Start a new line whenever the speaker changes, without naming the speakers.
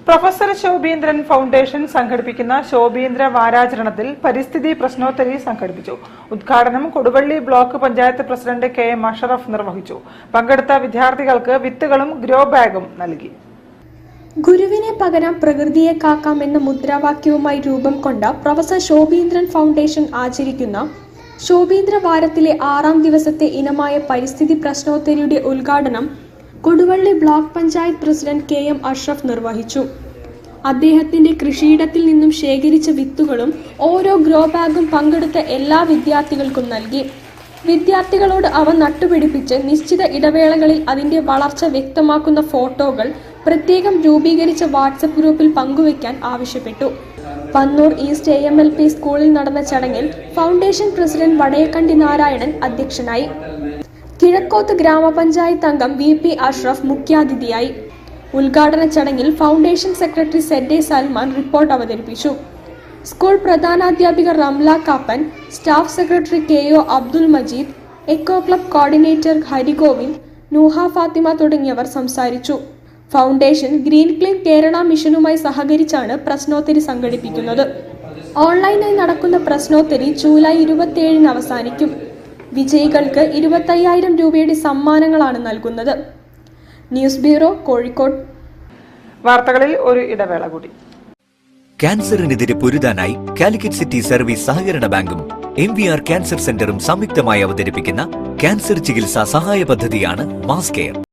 Professor Shobhindran foundation സംഘടിപ്പിക്കുന്ന ശോഭീന്ദ്ര വാരാചരണത്തിൽ പരിസ്ഥിതി പ്രശ്നോത്തരി സംഘടിപ്പിച്ചു. ഉദ്ഘാടനം Koduvally block panchayat president KM Ashraf നിർവഹിച്ചു. പങ്കെടുത്ത വിദ്യാർത്ഥികൾക്ക് വിത്തുകളും ഗ്രോ ബാഗും നൽകി.
ഗുരുവിനെ പകരം പ്രകൃതിയെ കാക്കാം എന്ന മുദ്രാവാക്യവുമായി രൂപം കൊണ്ട പ്രൊഫസർ ശോഭീന്ദ്രൻ ഫൗണ്ടേഷൻ ആചരിക്കുന്ന ശോഭീന്ദ്ര വാരത്തിലെ 6ാം ദിവസത്തെ ഇനമായ പരിസ്ഥിതി പ്രശ്നോത്തരിയുടെ ഉദ്ഘാടനം Koduvally block panchayat president KM Ashraf നിർവഹിച്ചു. അദ്ദേഹത്തിന്റെ കൃഷിയിടത്തിൽ നിന്നും ശേഖരിച്ച വിത്തുകളും ഓരോ ഗ്രോ ബാഗും പങ്കെടുത്ത എല്ലാ വിദ്യാർത്ഥികൾക്കും നൽകി. വിദ്യാർത്ഥികളോട് അവ നട്ടുപിടിപ്പിച്ച് നിശ്ചിത ഇടവേളകളിൽ അതിന്റെ വളർച്ച വ്യക്തമാക്കുന്ന ഫോട്ടോകൾ പ്രത്യേകം രൂപീകരിച്ച വാട്സപ്പ് ഗ്രൂപ്പിൽ പങ്കുവയ്ക്കാൻ ആവശ്യപ്പെട്ടു. പന്നൂർ ഈസ്റ്റ് AMLP സ്കൂളിൽ നടന്ന ചടങ്ങിൽ ഫൗണ്ടേഷൻ പ്രസിഡന്റ് വടയക്കണ്ടി നാരായണൻ അധ്യക്ഷനായി. കിഴക്കോത്ത് ഗ്രാമപഞ്ചായത്ത് അംഗം VP അഷ്റഫ് മുഖ്യാതിഥിയായി. ഉദ്ഘാടന ചടങ്ങിൽ foundation secretary ZA Salman report അവതരിപ്പിച്ചു. സ്കൂൾ പ്രധാനാധ്യാപിക Ramla Kappan, staff secretary KO Abdul Majeed, eco club coordinator Harigovind, Nooha Fathima തുടങ്ങിയവർ സംസാരിച്ചു. ഫൗണ്ടേഷൻ ഗ്രീൻ ക്ലീൻ കേരള മിഷനുമായി സഹകരിച്ചാണ് പ്രശ്നോത്തരി സംഘടിപ്പിക്കുന്നത്. ഓൺലൈനായി നടക്കുന്ന പ്രശ്നോത്തരി ജൂലൈ 27-ന് അവസാനിക്കും. വിജയികൾക്ക് 25,000 രൂപയുടെ സമ്മാനങ്ങളാണ് നൽകുന്നത്. News bureau, Kozhikode.
വാർത്തകളിൽ ഒരു ഇടവേള കൂടി.
ക്യാൻസറിനെതിരെ പൊരുതാനായി കാലിക്കറ്റ് സിറ്റി സർവീസ് സഹകരണ ബാങ്കും MVR ക്യാൻസർ സെന്ററും സംയുക്തമായി അവതരിപ്പിക്കുന്ന ക്യാൻസർ ചികിത്സാ സഹായ പദ്ധതിയാണ് മാസ് കെയർ.